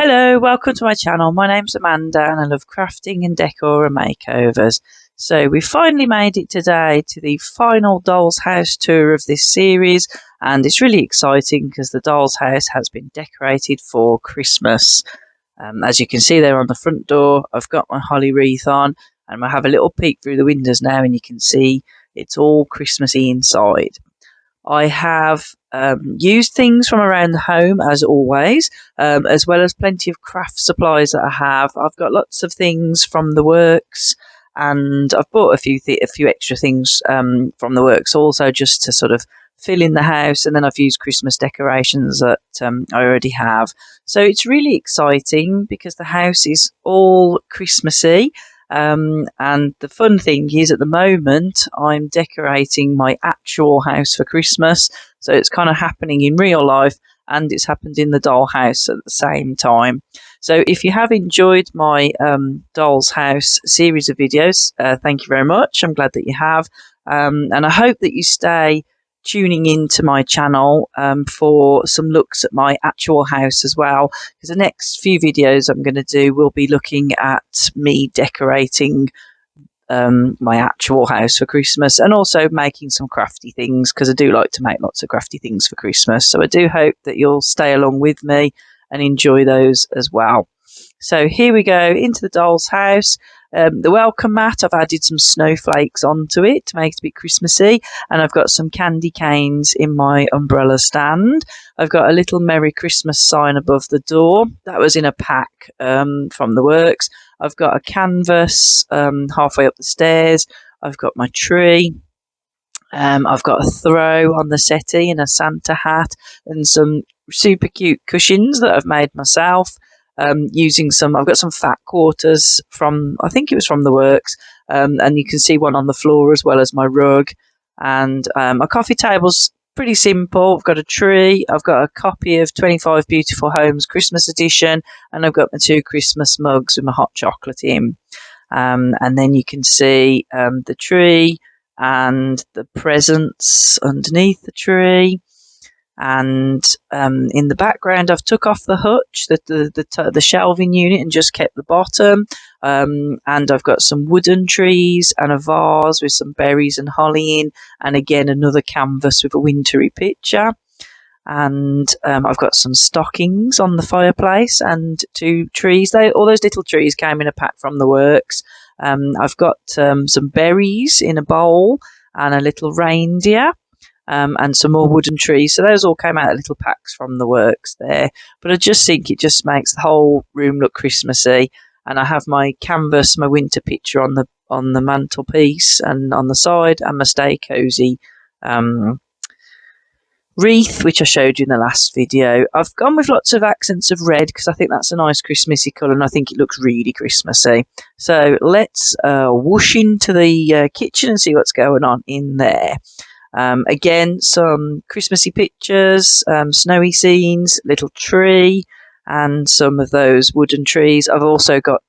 Hello, welcome to my channel. My name's Amanda and I love crafting and decor and makeovers. So we finally made it today to the final Doll's House tour of this series, and it's really exciting because the Doll's House has been decorated for Christmas. As you can see there on the front door, I've got my holly wreath on, and I have a little peek through the windows now and you can see it's all Christmassy inside. I have used things from around the home as always, as well as plenty of craft supplies that I have. I've got lots of things from the works, and I've bought a few extra things from the works also, just to sort of fill in the house. And then I've used Christmas decorations that I already have. So it's really exciting because the house is all Christmassy. And the fun thing is, at the moment, I'm decorating my actual house for Christmas. So it's kind of happening in real life and it's happened in the Dollhouse at the same time. So if you have enjoyed my Doll's House series of videos, thank you very much. I'm glad that you have. And I hope that you stay tuning into my channel for some looks at my actual house as well, because the next few videos I'm going to do will be looking at me decorating my actual house for Christmas, and also making some crafty things, because I do like to make lots of crafty things for Christmas. So I do hope that you'll stay along with me and enjoy those as well. So here we go into the Doll's House. The welcome mat, I've added some snowflakes onto it to make it a bit Christmassy, and I've got some candy canes in my umbrella stand. I've got a little Merry Christmas sign above the door. That was in a pack from the works. I've got a canvas halfway up the stairs. I've got my tree. I've got a throw on the settee and a Santa hat and some super cute cushions that I've made myself. I've got some fat quarters from, I think it was from the works, and you can see one on the floor as well as my rug. And my coffee table's pretty simple. I've got a tree, I've got a copy of 25 Beautiful Homes Christmas edition, and I've got my 2 Christmas mugs with my hot chocolate in. And then you can see the tree and the presents underneath the tree. And in the background, I've took off the hutch, the shelving unit, and just kept the bottom. And I've got some wooden trees and a vase with some berries and holly in, and again another canvas with a wintry picture. And I've got some stockings on the fireplace and 2 trees. All those little trees came in a pack from the works. I've got some berries in a bowl and a little reindeer. And some more wooden trees. So those all came out of little packs from the works there. But I just think it just makes the whole room look Christmassy. And I have my canvas, my winter picture on the mantelpiece and on the side, and my Stay Cozy wreath, which I showed you in the last video. I've gone with lots of accents of red because I think that's a nice Christmassy colour, and I think it looks really Christmassy. So let's whoosh into the kitchen and see what's going on in there. Again, some Christmassy pictures, snowy scenes, little tree, and some of those wooden trees. I've also got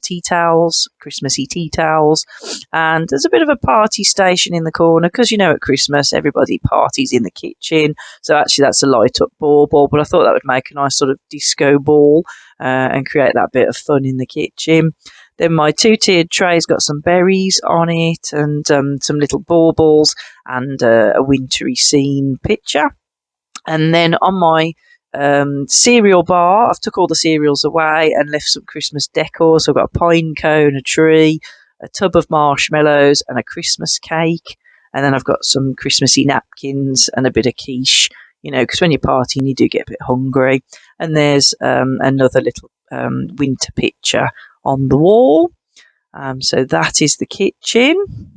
tea towels, Christmassy tea towels, and there's a bit of a party station in the corner because, you know, at Christmas everybody parties in the kitchen. So actually that's a light up ball, but I thought that would make a nice sort of disco ball and create that bit of fun in the kitchen. Then my 2-tiered tray's got some berries on it and some little baubles and a wintry scene picture. And then on my cereal bar, I've took all the cereals away and left some Christmas decor. So I've got a pine cone, a tree, a tub of marshmallows and a Christmas cake. And then I've got some Christmassy napkins and a bit of quiche, you know, because when you're partying you do get a bit hungry. And there's another little winter picture on the wall. So that is the kitchen.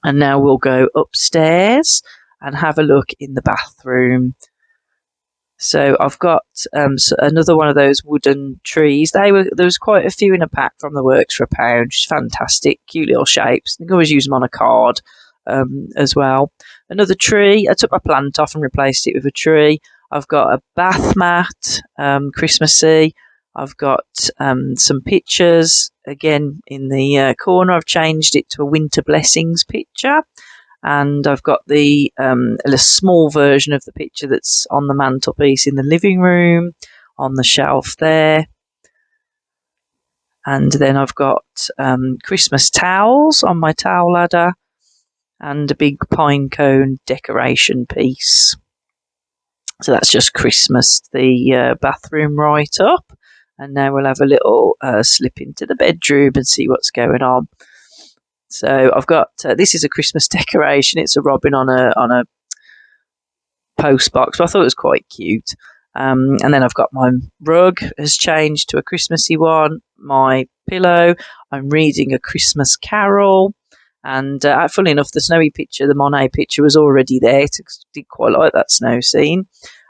And now we'll go upstairs and have a look in the bathroom. So I've got another one of those wooden trees. There was quite a few in a pack from the works for £1, which is fantastic. Cute little shapes. You can always use them on a card as well. Another tree. I took my plant off and replaced it with a tree. I've got a bath mat, Christmassy. I've got some pictures, again, in the corner. I've changed it to a Winter Blessings picture. And I've got a small version of the picture that's on the mantelpiece in the living room. on the shelf there. And then I've got Christmas towels on my towel ladder and a big pine cone decoration piece. So that's just Christmas, the bathroom right up. And now we'll have a little slip into the bedroom and see what's going on. So I've got, this is a Christmas decoration. It's a robin on a post box. So I thought it was quite cute. And then I've got my rug has changed to a Christmassy one. My pillow, I'm reading A Christmas Carol. And funnily enough, the snowy picture, the Monet picture, was already there. I did quite like that snow scene.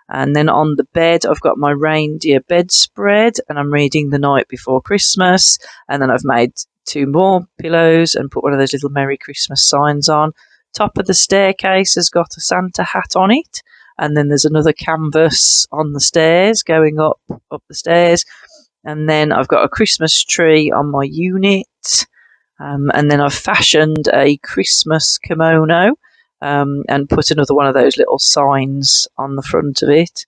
And then on the bed, I've got my reindeer bedspread, and I'm reading The Night Before Christmas. And then I've made 2 more pillows and put one of those little Merry Christmas signs on. Top of the staircase has got a Santa hat on it. And then there's another canvas on the stairs going up the stairs. And then I've got a Christmas tree on my unit. And then I've fashioned a Christmas kimono and put another one of those little signs on the front of it.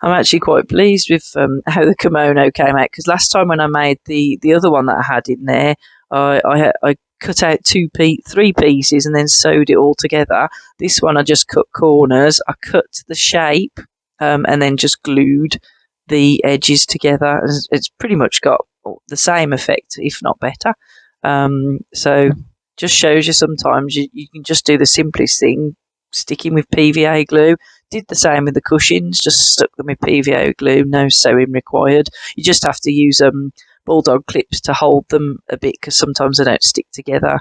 I'm actually quite pleased with how the kimono came out, because last time when I made the other one that I had in there, I cut out 3 pieces and then sewed it all together. This one I just cut corners, I cut the shape and then just glued the edges together. It's pretty much got the same effect, if not better. So just shows you sometimes you can just do the simplest thing, sticking with PVA glue. Did the same with the cushions, just stuck them with PVA glue, no sewing required. You just have to use bulldog clips to hold them a bit, because sometimes they don't stick together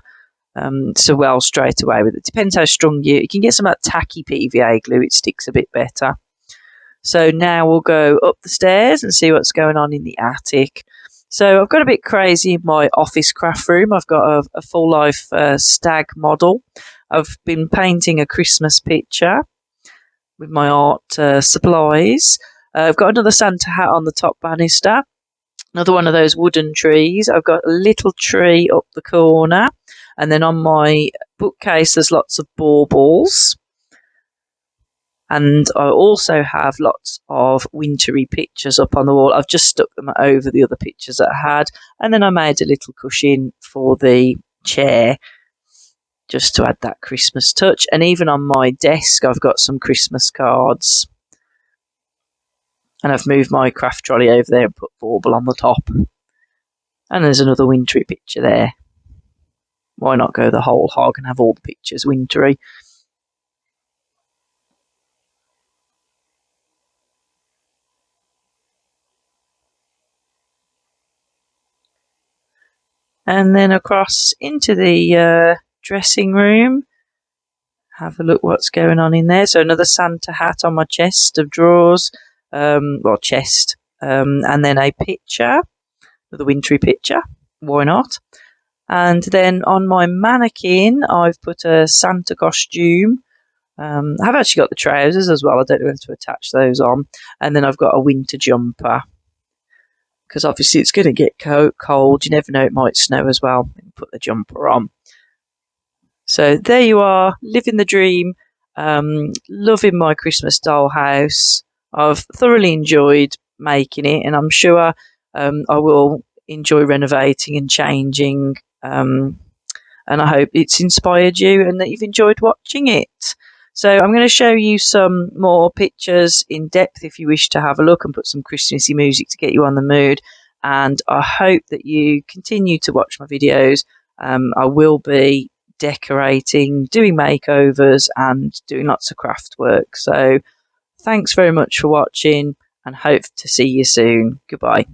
so well straight away with it. Depends how strong you can get some of that tacky PVA glue, it sticks a bit better. So now we'll go up the stairs and see what's going on in the attic. So I've got a bit crazy in my office craft room. I've got a full life stag model. I've been painting a Christmas picture with my art supplies. I've got another Santa hat on the top banister. Another one of those wooden trees. I've got a little tree up the corner. And then on my bookcase, there's lots of baubles. And I also have lots of wintry pictures up on the wall. I've just stuck them over the other pictures that I had. And then I made a little cushion for the chair, just to add that Christmas touch. And even on my desk, I've got some Christmas cards. And I've moved my craft trolley over there and put bauble on the top. And there's another wintry picture there. Why not go the whole hog and have all the pictures wintry? And then across into the dressing room. Have a look what's going on in there. So another Santa hat on my chest of drawers. Chest. And then a picture. Another wintry picture. Why not? And then on my mannequin, I've put a Santa costume. I've actually got the trousers as well. I don't know whether to attach those on. And then I've got a winter jumper, because obviously it's going to get cold. You never know, it might snow as well. Put the jumper on. So there you are, living the dream, loving my Christmas dollhouse. I've thoroughly enjoyed making it, and I'm sure I will enjoy renovating and changing. And I hope it's inspired you and that you've enjoyed watching it. So I'm going to show you some more pictures in depth if you wish to have a look, and put some Christmassy music to get you on the mood. And I hope that you continue to watch my videos. I will be decorating, doing makeovers and doing lots of craft work. So thanks very much for watching, and hope to see you soon. Goodbye.